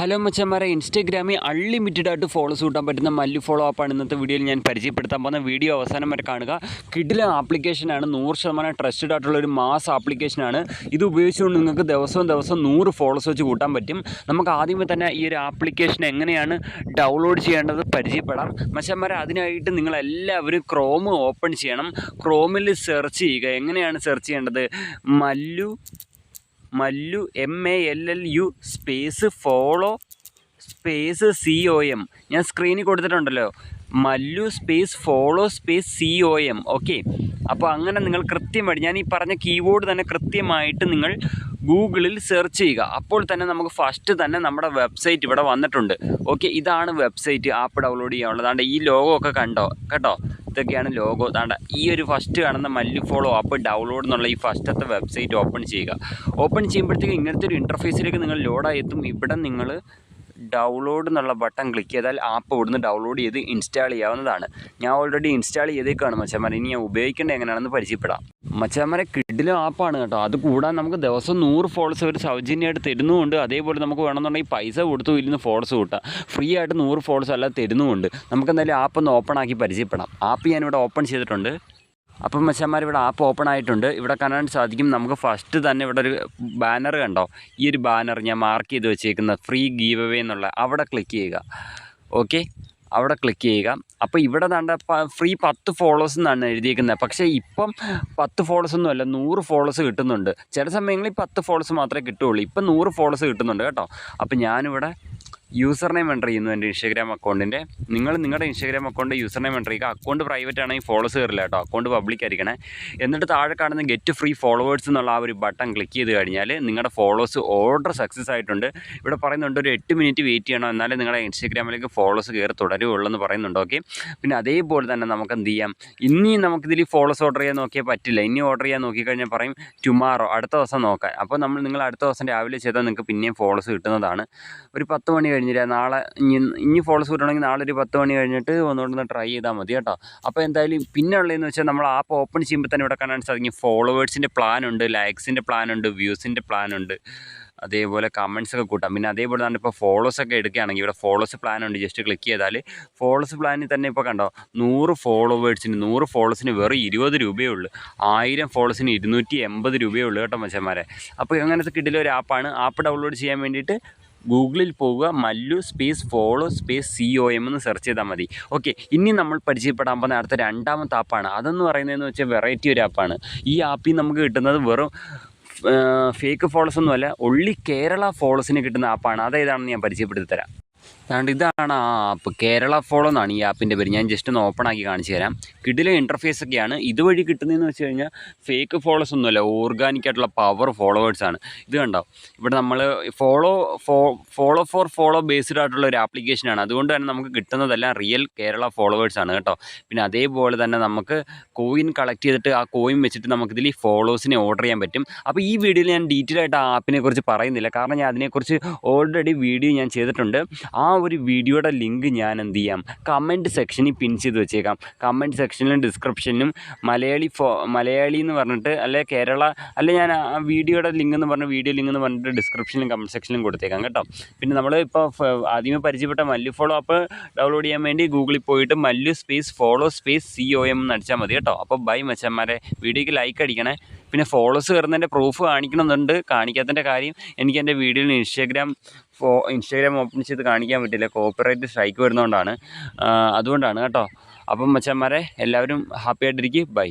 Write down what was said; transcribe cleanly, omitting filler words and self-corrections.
Hello മച്ചന്മാരെ, ഇൻസ്റ്റാഗ്രാമിൽ unlimited ആയിട്ട് ഫോളോസ് കൂട്ടാൻ പറ്റുന്ന മല്ലു ഫോളോ ആപ്പാണ് ഇന്നത്തെ വീഡിയോയിൽ ഞാൻ പരിചയപ്പെടുത്താൻ പോകുന്ന. വീഡിയോ അവസാനം വരെ കാണുക. കിടിലൻ ആപ്ലിക്കേഷനാണ്, 100% ട്രസ്റ്റഡ് ആയിട്ടുള്ള ഒരു മാസ് ആപ്ലിക്കേഷനാണ്. ഇത് ഉപയോഗിച്ചുകൊണ്ട് നിങ്ങൾക്ക് ദിവസവും 100 ഫോളോസ് വെച്ച് കൂട്ടാൻ പറ്റും. നമുക്ക് ആദ്യമേ തന്നെ ഈ ഒരു ആപ്ലിക്കേഷൻ എങ്ങനെയാണ് ഡൗൺലോഡ് ചെയ്യേണ്ടത് പരിചയപ്പെടാം. മച്ചന്മാരെ, അതിനായിട്ട് നിങ്ങളെല്ലാവരും ക്രോം ഓപ്പൺ ചെയ്യണം. ക്രോമിൽ സെർച്ച് ചെയ്യുക. എങ്ങനെയാണ് സെർച്ച് ചെയ്യേണ്ടത്? Mallu MALLU space follow space COM. ഞാൻ സ്ക്രീനിൽ കൊടുത്തിട്ടുണ്ടല്ലോ, Mallu space follow space COM. Okay, അപ്പോൾ അങ്ങനെ നിങ്ങൾ കൃത്യമായിട്ട് ഞാൻ ഈ പറഞ്ഞ കീബോർഡ് തന്നെ കൃത്യമായിട്ട് നിങ്ങൾ ഗൂഗിളിൽ സെർച്ച് ചെയ്യുക. അപ്പോൾ തന്നെ നമുക്ക് ഫസ്റ്റ് തന്നെ നമ്മുടെ വെബ്സൈറ്റ് ഇവിടെ വന്നിട്ടുണ്ട്. ഓക്കെ, ഇതാണ് വെബ്സൈറ്റ് ആപ്പ് ഡൗൺലോഡ് ചെയ്യാനുള്ളത്. അതാണ്ട് ഈ ലോഗോ ഒക്കെ കണ്ടോ കേട്ടോ, ഇതൊക്കെയാണ് ലോഗോ. അതാണ്ട് ഈ ഒരു ഫസ്റ്റ് കാണുന്ന മല്ലു ഫോളോ ആപ്പ് ഡൗൺലോഡ് എന്നുള്ള ഈ ഫസ്റ്റത്തെ വെബ്സൈറ്റ് ഓപ്പൺ ചെയ്യുക. ഓപ്പൺ ചെയ്യുമ്പോഴത്തേക്ക് ഇങ്ങനത്തെ ഒരു ഇൻ്റർഫേസിലേക്ക് നിങ്ങൾ ലോഡായി എത്തും. ഇവിടെ നിങ്ങൾ ഡൗൺലോഡ് എന്നുള്ള ബട്ടൺ ക്ലിക്ക് ചെയ്താൽ ആപ്പ് ഇവിടുന്ന് ഡൗൺലോഡ് ചെയ്ത് ഇൻസ്റ്റാൾ ചെയ്യാവുന്നതാണ്. ഞാൻ ഓൾറെഡി ഇൻസ്റ്റാൾ ചെയ്തേക്കാണ് മച്ചാന്മാരെ. ഇനി ഞാൻ ഉപയോഗിക്കേണ്ടത് എങ്ങനെയാണെന്ന് പരിചയപ്പെടാം. മച്ചാന്മാരെ, കിടിലൻ ആപ്പാണ് കേട്ടോ. അത് കൂടാതെ നമുക്ക് ദിവസം 100 ഫോളോസ് അവർ സൗജന്യമായിട്ട് തരുന്നുമുണ്ട്. അതേപോലെ നമുക്ക് വേണമെന്നുണ്ടെങ്കിൽ പൈസ കൊടുത്തു ഇരുന്ന് ഫോളോസ് കൂട്ടാം. ഫ്രീ ആയിട്ട് 100 ഫോളോസ് അല്ലാതെ തരുന്നുമുണ്ട്. നമുക്ക് എന്തായാലും ആപ്പ് ഒന്ന് ഓപ്പൺ ആക്കി പരിചയപ്പെടാം. ആപ്പ് ഞാനിവിടെ ഓപ്പൺ ചെയ്തിട്ടുണ്ട്. അപ്പം മച്ചാന്മാർ, ഇവിടെ ആപ്പ് ഓപ്പൺ ആയിട്ടുണ്ട്. ഇവിടെ കാണാൻ സാധിക്കും നമുക്ക് ഫസ്റ്റ് തന്നെ ഇവിടെ ഒരു ബാനർ കണ്ടോ. ഈ ഒരു ബാനർ ഞാൻ മാർക്ക് ചെയ്ത് വെച്ചേക്കുന്ന ഫ്രീ ഗീവ് അവേ എന്നുള്ള അവിടെ ക്ലിക്ക് ചെയ്യുക. ഓക്കെ, അവിടെ ക്ലിക്ക് ചെയ്യുക. അപ്പോൾ ഇവിടെ ദാണ്ട ഫ്രീ 10 ഫോളോസ് എന്നാണ് എഴുതിയിരിക്കുന്നത്. പക്ഷേ ഇപ്പം 10 ഫോളോസ് ഒന്നുമല്ല, 100 ഫോളോസ് കിട്ടുന്നുണ്ട്. ചില സമയങ്ങളിൽ 10 ഫോളോസ് മാത്രമേ കിട്ടുകയുള്ളൂ. ഇപ്പം 100 ഫോളോസ് കിട്ടുന്നുണ്ട് കേട്ടോ. അപ്പോൾ ഞാനിവിടെ യൂസർ നെയിം എൻ്റർ ചെയ്യുന്നു എൻ്റെ ഇൻസ്റ്റാഗ്രാം അക്കൗണ്ടിൻ്റെ. നിങ്ങളുടെ Instagram account user name enter ചെയ്യുക. അക്കൗണ്ട് പ്രൈവറ്റ് ആണെങ്കിൽ ഫോളോസ് കയറില്ല കേട്ടോ, അക്കൗണ്ട് പബ്ലിക് ആയിരിക്കണേ. എന്നിട്ട് താഴെ കാണുന്ന ഗെറ്റ് ഫ്രീ ഫോളോവേഴ്സ് എന്നുള്ള ആ ഒരു ബട്ടൺ ക്ലിക്ക് ചെയ്ത് കഴിഞ്ഞാൽ നിങ്ങളുടെ ഫോളോസ് ഓർഡർ സക്സസ് ആയിട്ടുണ്ട്. ഇവിടെ പറയുന്നുണ്ട് ഒരു 8 മിനിറ്റ് വെയിറ്റ് ചെയ്യണം, എന്നാലും നിങ്ങളുടെ ഇൻസ്റ്റാഗ്രാമിലേക്ക് ഫോളോസ് കയറി തുടരുകയുള്ളൂ എന്ന് പറയുന്നുണ്ട്. ഓക്കെ, പിന്നെ അതേപോലെ തന്നെ നമുക്ക് എന്ത് ചെയ്യാം, ഇനി നമുക്കിതിൽ ഫോളോസ് ഓർഡർ ചെയ്യാൻ നോക്കിയാൽ പറ്റില്ല. ഇനി ഓർഡർ ചെയ്യാൻ നോക്കിക്കഴിഞ്ഞാൽ പറയും ടുമാറോ, അടുത്ത ദിവസം നോക്കാൻ. അപ്പോൾ നിങ്ങൾ അടുത്ത ദിവസം രാവിലെ ചെയ്താൽ നിങ്ങൾക്ക് പിന്നെയും ഫോളോസ് കിട്ടുന്നതാണ്. ഒരു 10 മണി കഴിഞ്ഞില്ല, നാളെ ഇനി ഫോളോസ് കിട്ടണമെങ്കിൽ നാളെ ഒരു 10 മണി കഴിഞ്ഞിട്ട് ഒന്നുകൊണ്ടൊന്ന് ട്രൈ ചെയ്താൽ മതി കേട്ടോ. അപ്പോൾ എന്തായാലും പിന്നെ ഉള്ളതെന്ന് വെച്ചാൽ നമ്മൾ ആപ്പ് ഓപ്പൺ ചെയ്യുമ്പോൾ തന്നെ ഇവിടെ കാണാൻ സാധിക്കും ഫോളോവേഴ്സിൻ്റെ പ്ലാൻ ഉണ്ട്, ലൈക്സിൻ്റെ പ്ലാൻ ഉണ്ട്, വ്യൂസിൻ്റെ പ്ലാൻ ഉണ്ട്, അതേപോലെ കമൻസ് ഒക്കെ കൂട്ടാം. പിന്നെ അതേപോലെ തന്നെ ഇപ്പോൾ ഫോളോസൊക്കെ എടുക്കുകയാണെങ്കിൽ ഇവിടെ ഫോളോസ് പ്ലാൻ ഉണ്ട്. ജസ്റ്റ് ക്ലിക്ക് ചെയ്താൽ ഫോളോസ് പ്ലാനിൽ തന്നെ ഇപ്പോൾ കണ്ടോ 100 ഫോളോസിന് വെറും 20 രൂപയേ ഉള്ളൂ. 1000 ഫോളോസിന് 280 രൂപയേ ഉള്ളൂ കേട്ടോ മച്ചന്മാരെ. അപ്പോൾ അങ്ങനത്തെ കിടിലൊരു ആപ്പാണ്. ആപ്പ് ഡൗൺലോഡ് ചെയ്യാൻ വേണ്ടിയിട്ട് ഗൂഗിളിൽ പോവുക, Mallu space follow space COM എന്ന് സെർച്ച് ചെയ്താൽ മതി. ഓക്കെ, ഇനി നമ്മൾ പരിചയപ്പെടാൻ പോകുന്ന അടുത്ത രണ്ടാമത്തെ ആപ്പാണ്. അതെന്ന് പറയുന്നതെന്ന് വെച്ചാൽ വെറൈറ്റി ഒരു ആപ്പാണ്. ഈ ആപ്പിൽ നമുക്ക് കിട്ടുന്നത് വെറും ഫേക്ക് ഫോളോസ് ഒന്നുമല്ല, ഒള്ളി കേരള ഫോളോസിന് കിട്ടുന്ന ആപ്പാണ്. അതേതാണെന്ന് ഞാൻ പരിചയപ്പെടുത്തി തരാം. അതുകൊണ്ട് ഇതാണ് ആ ആപ്പ്, കേരള ഫോളോ എന്നാണ് ഈ ആപ്പിൻ്റെ പേര്. ഞാൻ ജസ്റ്റ് ഒന്ന് ഓപ്പൺ ആക്കി കാണിച്ചു തരാം. കിടിലൻ ഇൻ്റർഫേസ് ഒക്കെയാണ്. ഇതുവഴി കിട്ടുന്നതെന്ന് വെച്ച് കഴിഞ്ഞാൽ ഫേക്ക് ഫോളോസ് ഒന്നുമല്ല, ഓർഗാനിക് ആയിട്ടുള്ള പവർ ഫോളോവേഴ്സാണ്. ഇത് കണ്ടോ, ഇവിടെ നമ്മൾ ഫോളോ ഫോർ ബേസ്ഡ് ആയിട്ടുള്ള ഒരു ആപ്ലിക്കേഷനാണ്. അതുകൊണ്ട് തന്നെ നമുക്ക് കിട്ടുന്നതെല്ലാം റിയൽ കേരള ഫോളോവേഴ്സാണ് കേട്ടോ. പിന്നെ അതേപോലെ തന്നെ നമുക്ക് കോയിൻ കളക്ട് ചെയ്തിട്ട് ആ കോയിൻ വെച്ചിട്ട് നമുക്കിതിൽ ഫോളോസിനെ ഓർഡർ ചെയ്യാൻ പറ്റും. അപ്പോൾ ഈ വീഡിയോയിൽ ഞാൻ ഡീറ്റെയിൽ ആയിട്ട് ആ ആപ്പിനെ കുറിച്ച് പറയുന്നില്ല, കാരണം ഞാൻ അതിനെക്കുറിച്ച് ഓൾറെഡി വീഡിയോ ഞാൻ ചെയ്തിട്ടുണ്ട്. ആ ഒരു വീഡിയോയുടെ ലിങ്ക് ഞാൻ എന്ത് ചെയ്യാം, കമൻറ്റ് സെക്ഷനിൽ പിൻ ചെയ്ത് വെച്ചേക്കാം. കമൻറ്റ് സെക്ഷനിലും ഡിസ്ക്രിപ്ഷനിലും മലയാളി എന്ന് പറഞ്ഞിട്ട് അല്ലെ കേരള അല്ലെ ഞാൻ ആ വീഡിയോയുടെ ലിങ്ക് എന്ന് പറഞ്ഞ വീഡിയോ ലിങ്ക് എന്ന് പറഞ്ഞിട്ട് ഡിസ്ക്രിപ്ഷനിലും കമൻറ്റ് സെക്ഷനിലും കൊടുത്തേക്കാം കേട്ടോ. പിന്നെ നമ്മൾ ഇപ്പോൾ ആദ്യമേ പരിചയപ്പെട്ട മല്ലു ഫോളോ ആപ്പ് ഡൗൺലോഡ് ചെയ്യാൻ വേണ്ടി ഗൂഗിളിൽ പോയിട്ട് Mallu space follow space COM എന്ന് അടിച്ചാൽ മതി കേട്ടോ. അപ്പോൾ ബൈ മച്ചന്മാരെ, വീഡിയോയ്ക്ക് ലൈക്ക് അടിക്കണേ. പിന്നെ ഫോളോസ് കയറുന്നതിൻ്റെ പ്രൂഫ് കാണിക്കണമെന്നുണ്ട്. കാണിക്കാത്തതിൻ്റെ കാര്യം എനിക്ക് എൻ്റെ വീഡിയോയിൽ ഇൻസ്റ്റാഗ്രാം ഓപ്പൺ ചെയ്ത് കാണിക്കാൻ പറ്റില്ല, കോപ്പിറൈറ്റ് സ്ട്രൈക്ക് വരുന്നതുകൊണ്ടാണ്. അതുകൊണ്ടാണ് കേട്ടോ. അപ്പം മച്ചന്മാരെ, എല്ലാവരും ഹാപ്പി ആയിട്ടിരിക്കും. ബൈ.